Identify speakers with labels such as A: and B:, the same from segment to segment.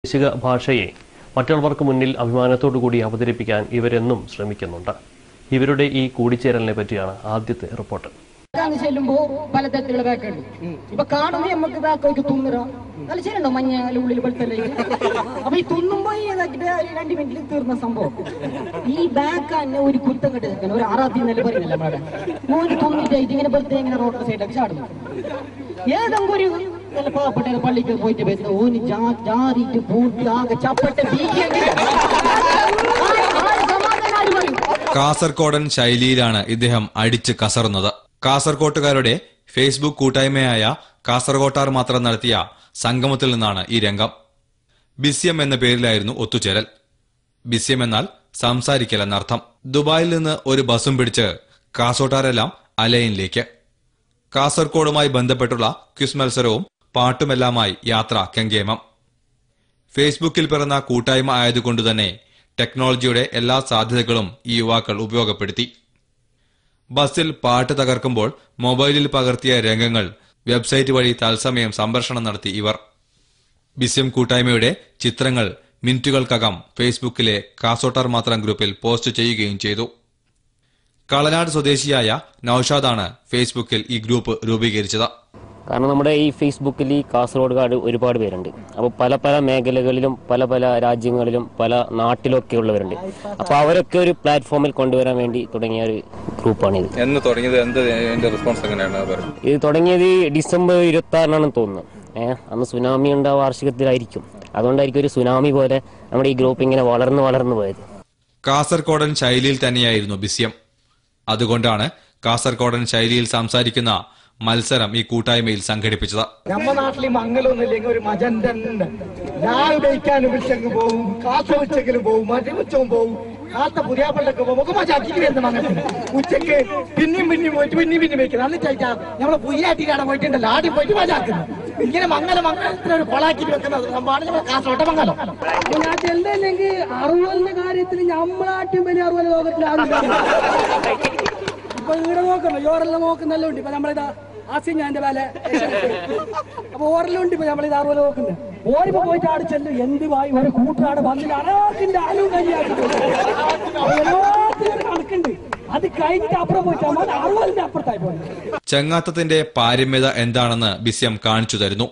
A: പ്രാദേശിക ഭാഷയെ മറ്റുള്ളവർക്ക് മുന്നിൽ അഭിമാനത്തോടുകൂടി അവതരിപ്പിക്കാൻ ഇവരെന്നും ശ്രമിക്കുന്നുണ്ട്. ഇവരുടെ ഈ കൂടിച്ചേരലിനെ പറ്റിയാണ് ആദ്യത്തെ റിപ്പോർട്ട്.
B: ചെല്ലുമ്പോ പലതരത്തിലുള്ള ബാക്കുണ്ട്. ഇപ്പൊ കാണുമ്പോ നമുക്ക് ബാക്കൊക്കെ തുന്നറോ നല്ല ശരിയുണ്ടോ മഞ്ഞ ഉള്ളിൽ വെളുത്തല്ലേ. അപ്പൊ ഈ തുന്നുമ്പോ 2 മിനിറ്റിൽ തീർന്ന സംഭവം. ഈ ബാക്ക് തന്നെ ഒരു കുത്തം കെട്ടി ഒരു ആറാത്തി നല്ല പറയുന്നില്ല നമ്മുടെ ഒരു തുന്നിട്ടായിട്ട് ഇങ്ങനെ വെറുതെ ഇങ്ങനെ റോഡ് സൈഡൊക്കെ ചാടുന്നു. ഏതെങ്കിലും ഒരു നല്ല പാവപ്പെട്ട പള്ളിക്ക് പോയിട്ട് വരുന്ന ഓന് ജാറിയിട്ട് പൂർത്തി ആകെ ചപ്പട്ട
C: കാസർകോടൻ ശൈലിയിലാണ് ഇദ്ദേഹം അടിച്ച് കസറുന്നത്. കാസർകോട്ടുകാരുടെ ഫേസ്ബുക്ക് കൂട്ടായ്മയായ കാസർകോട്ടാർ മാത്രം നടത്തിയ സംഗമത്തിൽ നിന്നാണ് ഈ രംഗം. ബിസ്യം എന്ന പേരിലായിരുന്നു ഒത്തുചേരൽ. ബിസ്യം എന്നാൽ സംസാരിക്കൽ എന്നർത്ഥം. ദുബായിൽ നിന്ന് ഒരു ബസും പിടിച്ച് കാസർകോട്ടാരെല്ലാം അലൈനിലേക്ക്. കാസർകോടുമായി ബന്ധപ്പെട്ടുള്ള ക്വിസ് മത്സരവും പാട്ടുമെല്ലാമായി യാത്ര കെങ്കേമം. ഫേസ്ബുക്കിൽ പിറന്ന കൂട്ടായ്മ ആയതുകൊണ്ടുതന്നെ ടെക്നോളജിയുടെ എല്ലാ സാധ്യതകളും ഈ യുവാക്കൾ ഉപയോഗപ്പെടുത്തി. ബസ്സിൽ പാട്ട് തകർക്കുമ്പോൾ മൊബൈലിൽ പകർത്തിയ രംഗങ്ങൾ വെബ്സൈറ്റ് വഴി തത്സമയം സംപ്രേഷണം നടത്തി ഇവർ. ബിസ്യം കൂട്ടായ്മയുടെ ചിത്രങ്ങൾ മിനിറ്റുകൾക്കകം ഫേസ്ബുക്കിലെ കാസർകോട്ടാർ മാത്രം ഗ്രൂപ്പിൽ പോസ്റ്റ് ചെയ്യുകയും ചെയ്തു. കളനാട് സ്വദേശിയായ നൌഷാദാണ് ഫേസ്ബുക്കിൽ ഈ ഗ്രൂപ്പ് രൂപീകരിച്ചത്.
D: കാരണം നമ്മുടെ ഈ ഫേസ്ബുക്കിൽ ഈ കാസർഗോഡ് ഒരുപാട് പേരുണ്ട്. അപ്പോൾ പല പല മേഖലകളിലും പല പല രാജ്യങ്ങളിലും പല നാട്ടിലൊക്കെ ഉള്ളവരുണ്ട്. അപ്പോൾ അവരൊക്കെ ഒരു പ്ലാറ്റ്ഫോമിൽ കൊണ്ടുവരാൻ വേണ്ടി തുടങ്ങിയ ഒരു ഗ്രൂപ്പാണിത്. ഇത് തുടങ്ങിയത് ഡിസംബർ 26 തോന്നുന്നു. അന്ന് സുനാമി ഉണ്ടായ വാർഷികത്തിലായിരിക്കും. അതുകൊണ്ടായിരിക്കും ഒരു സുനാമി പോലെ നമ്മുടെ ഈ ഗ്രൂപ്പ് ഇങ്ങനെ വളർന്നു പോയത്.
C: കാസർകോടൻ ശൈലിയിൽ തന്നെയായിരുന്നു ബിസ്യം. അതുകൊണ്ടാണ് കാസർകോടൻ ശൈലിയിൽ സംസാരിക്കുന്ന മത്സരം ഈ കൂട്ടായ്മയിൽ സംഘടിപ്പിച്ചത്.
E: നമ്മുടെ നാട്ടിൽ മംഗലൊന്നുമില്ലെങ്കിൽ ഒരു മജന്തുണ്ട്. ഞാൻ ഉപയോഗിക്കാൻ വിളിച്ചെങ്കിൽ പോവും, കാസ ഉച്ചെങ്കിലും പോവും, മരുച്ചവും പോവും, കാത്ത പുതിയ പള്ളൊക്കെ പോകും. മജാക്കിട്ട് മംഗലത്തിന് ഉച്ചക്ക് പിന്നെയും പോയിട്ട് പിന്നെയും വെക്കുന്നത്. അന്ന് ചോദിച്ചാൽ നമ്മളെ പുയ്യാട്ടിക്കാണ് പോയിട്ടുണ്ടല്ലോ, ആദ്യം പോയിട്ട് മജാക്കുന്നു. ഇങ്ങനെ മംഗലത്തിന് ഒരു കൊളാക്കിട്ട് വെക്കുന്ന സംഭവമാണ് നമ്മുടെ കാസർകോട്ടെ മംഗലം.
B: ഞാൻ ചെല്ലെങ്കിൽ 60 കാര്യത്തിൽ നമ്മളാട്ടും വലിയ 60 ലോകത്തിലാണ്. ഇപ്പൊ ഇവിടെ നോക്കണോ, ഓരെല്ലാം നോക്കുന്നല്ലോ ഉണ്ട്. ഇപ്പൊ നമ്മളിതാ ആസിഞ്ഞാന്റെ വില അപ്പൊ ഓരെല്ലാം ഉണ്ട്. ഇപ്പൊ നമ്മളിത് 60 നോക്കുന്നത്. ഓരിപ്പോ പോയിട്ട് ആട് ചെല്ലും. എന്ത് വായി ഒരു കൂട്ടാട് വന്നിട്ട് അനാക്കിന്റെ ആലും കൈയാക്കി കണക്കുണ്ട്. അത് കഴിഞ്ഞിട്ട് അപ്പുറം പോയിട്ട് 60ന്റെ അപ്പുറത്തായി പോയി.
C: ചങ്ങാത്തത്തിന്റെ പാരമ്യത എന്താണെന്ന് ബിസ്യം കാണിച്ചു തരുന്നു.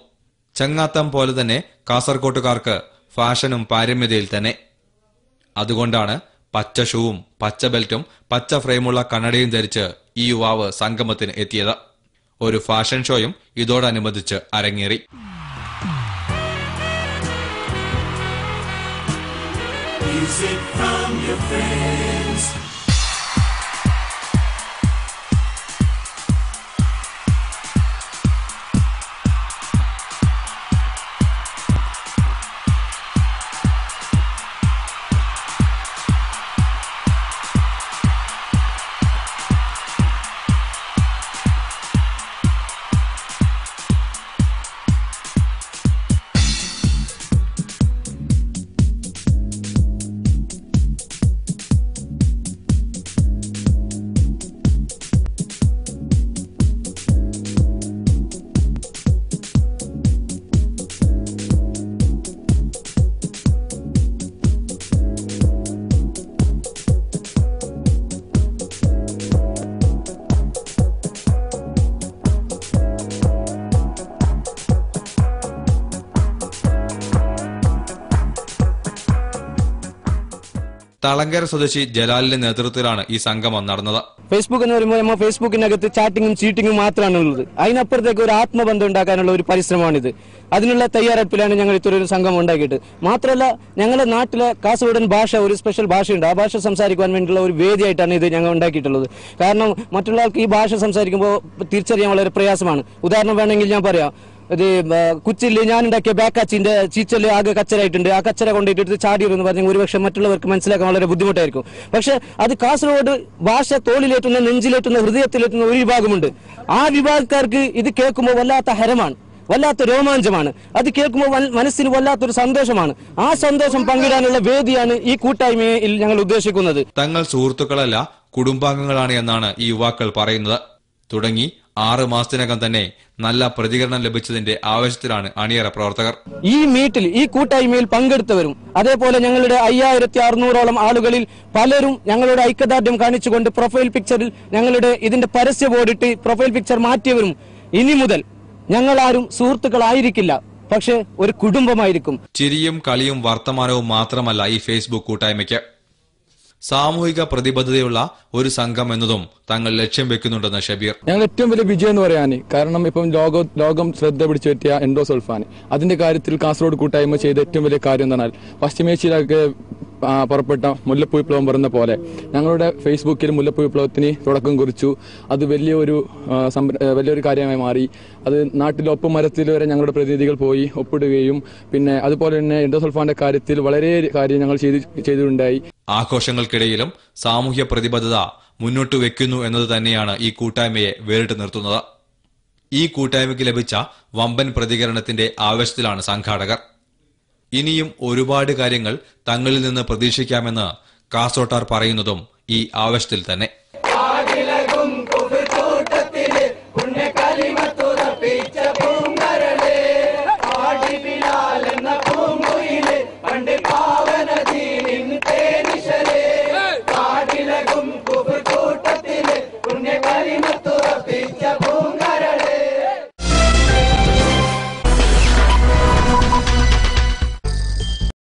C: ചങ്ങാത്തം പോലെ തന്നെ കാസർകോട്ടുകാർക്ക് ഫാഷനും പാരമ്യതയിൽ തന്നെ. അതുകൊണ്ടാണ് പച്ച ഷൂവും പച്ച ബെൽറ്റും പച്ച ഫ്രെയിമുള്ള കണ്ണടയും ധരിച്ച് ഈ യുവാവ് സംഗമത്തിന് എത്തിയത്. ഒരു ഫാഷൻ ഷോയും ഇതോടനുബന്ധിച്ച് അരങ്ങേറി. തളങ്കര സ്വദേശി ജലാലിന്റെ നേതൃത്വത്തിലാണ് ഈ സംഗമം നടന്നത്.
F: ഫേസ്ബുക്ക് എന്ന് പറയുമ്പോൾ നമ്മൾ ഫേസ്ബുക്കിനകത്ത് ചാറ്റിങ്ങും ചീറ്റിങ്ങും മാത്രമാണ് ഉള്ളത്. അതിനപ്പുറത്തേക്ക് ഒരു ആത്മബന്ധം ഉണ്ടാക്കാനുള്ള ഒരു പരിശ്രമമാണിത്. അതിനുള്ള തയ്യാറെടുപ്പിലാണ് ഞങ്ങൾ ഇത്തരൊരു സംഘം ഉണ്ടാക്കിയിട്ട്. മാത്രമല്ല, ഞങ്ങളുടെ നാട്ടിലെ കാസർഗോഡൻ ഭാഷ ഒരു സ്പെഷ്യൽ ഭാഷയുണ്ട്. ആ ഭാഷ സംസാരിക്കുവാൻ വേണ്ടിയുള്ള ഒരു വേദിയായിട്ടാണ് ഇത് ഞങ്ങൾ ഉണ്ടാക്കിയിട്ടുള്ളത്. കാരണം മറ്റുള്ള ആൾക്ക് ഈ ഭാഷ സംസാരിക്കുമ്പോൾ തിരിച്ചറിയാൻ വളരെ പ്രയാസമാണ്. ഉദാഹരണം വേണമെങ്കിൽ ഞാൻ പറയാം. ഇത് കുച്ചില് ഞാനുണ്ടാക്കിയ ബാക്കാച്ചിന്റെ ചീച്ചല് ആകെ കച്ചറായിട്ടുണ്ട്. ആ കച്ചറ കൊണ്ടിട്ട് ചാടിയെന്ന് പറഞ്ഞാൽ ഒരുപക്ഷെ മറ്റുള്ളവർക്ക് മനസ്സിലാക്കാൻ വളരെ ബുദ്ധിമുട്ടായിരിക്കും. പക്ഷെ അത് കാസർഗോഡ് ഭാഷ തോളിലേറ്റുന്ന, നെഞ്ചിലേറ്റുന്ന, ഹൃദയത്തിലേറ്റുന്ന ഒരു വിഭാഗമുണ്ട്. ആ വിഭാഗക്കാർക്ക് ഇത് കേൾക്കുമ്പോൾ വല്ലാത്ത ഹരമാണ്, വല്ലാത്ത രോമാഞ്ചമാണ്. അത് കേൾക്കുമ്പോൾ മനസ്സിന് വല്ലാത്തൊരു സന്തോഷമാണ്. ആ സന്തോഷം പങ്കിടാനുള്ള വേദിയാണ് ഈ കൂട്ടായ്മയിൽ ഞങ്ങൾ ഉദ്ദേശിക്കുന്നത്.
C: തങ്ങൾ സുഹൃത്തുക്കളല്ല, കുടുംബാംഗങ്ങളാണ് എന്നാണ് ഈ യുവാക്കൾ പറയുന്നത്. തുടങ്ങി 6 മാസത്തിനകം തന്നെ നല്ല പ്രതികരണം ലഭിച്ചതിന്റെ ആവേശത്തിലാണ് അണിയറ പ്രവർത്തകർ.
F: ഈ മീറ്റിൽ ഈ കൂട്ടായ്മയിൽ പങ്കെടുത്തവരും അതേപോലെ ഞങ്ങളുടെ 5600ഓളം ആളുകളിൽ പലരും ഞങ്ങളുടെ ഐക്യദാർഢ്യം കാണിച്ചുകൊണ്ട് പ്രൊഫൈൽ പിക്ചറിൽ ഞങ്ങളുടെ ഇതിന്റെ പരസ്യ ബോർഡിട്ട് പ്രൊഫൈൽ പിക്ചർ മാറ്റിയവരും ഇനി മുതൽ ഞങ്ങളാരും സുഹൃത്തുക്കളായിരിക്കില്ല, പക്ഷെ ഒരു കുടുംബമായിരിക്കും.
C: ചിരിയും കളിയും വർത്തമാനവും മാത്രമല്ല ഈ ഫേസ്ബുക്ക് കൂട്ടായ്മയ്ക്ക്. സാമൂഹിക പ്രതിബദ്ധതയുള്ള ഒരു സംഘം എന്നതും തങ്ങൾ ലക്ഷ്യം വെക്കുന്നുണ്ടെന്ന് ഷബീർ.
G: ഞങ്ങൾ ഏറ്റവും വലിയ വിജയം എന്ന് പറയാൻ കാരണം ഇപ്പം ലോകം ശ്രദ്ധ പിടിച്ചു പറ്റിയ എൻഡോസൾഫാൻ അതിന്റെ കാര്യത്തിൽ കാസർഗോഡ് കൂട്ടായ്മ ചെയ്ത ഏറ്റവും വലിയ കാര്യം എന്ന് പറഞ്ഞാൽ പശ്ചിമേഷ്യയിലൊക്കെ പുറപ്പെട്ട മുല്ലപ്പൂ വിപ്ലവം പറയുന്ന പോലെ ഞങ്ങളുടെ ഫേസ്ബുക്കിൽ മുല്ലപ്പൂ വിപ്ലവത്തിന് തുടക്കം കുറിച്ചു. അത് വലിയൊരു കാര്യമായി മാറി. അത് നാട്ടിലെ ഒപ്പുമരത്തിൽ വരെ ഞങ്ങളുടെ പ്രതിനിധികൾ പോയി ഒപ്പിടുകയും പിന്നെ അതുപോലെ തന്നെ എൻഡോസൾഫാന്റെ കാര്യത്തിൽ വളരെ കാര്യം ഞങ്ങൾ ചെയ്തിട്ടുണ്ടായി.
C: ആഘോഷങ്ങൾക്കിടയിലും സാമൂഹ്യ പ്രതിബദ്ധത മുന്നോട്ട് വെക്കുന്നു എന്നത് തന്നെയാണ് ഈ കൂട്ടായ്മയെ വേറിട്ട് നിർത്തുന്നത്. ഈ കൂട്ടായ്മയ്ക്ക് ലഭിച്ച വമ്പൻ പ്രതികരണത്തിന്റെ ആവേശത്തിലാണ് സംഘാടകർ. ഇനിയും ഒരുപാട് കാര്യങ്ങൾ തങ്ങളിൽ നിന്ന് പ്രതീക്ഷിക്കാമെന്ന് കാസർകോട്ടാർ പറയുന്നതും ഈ ആവേശത്തിൽ തന്നെ.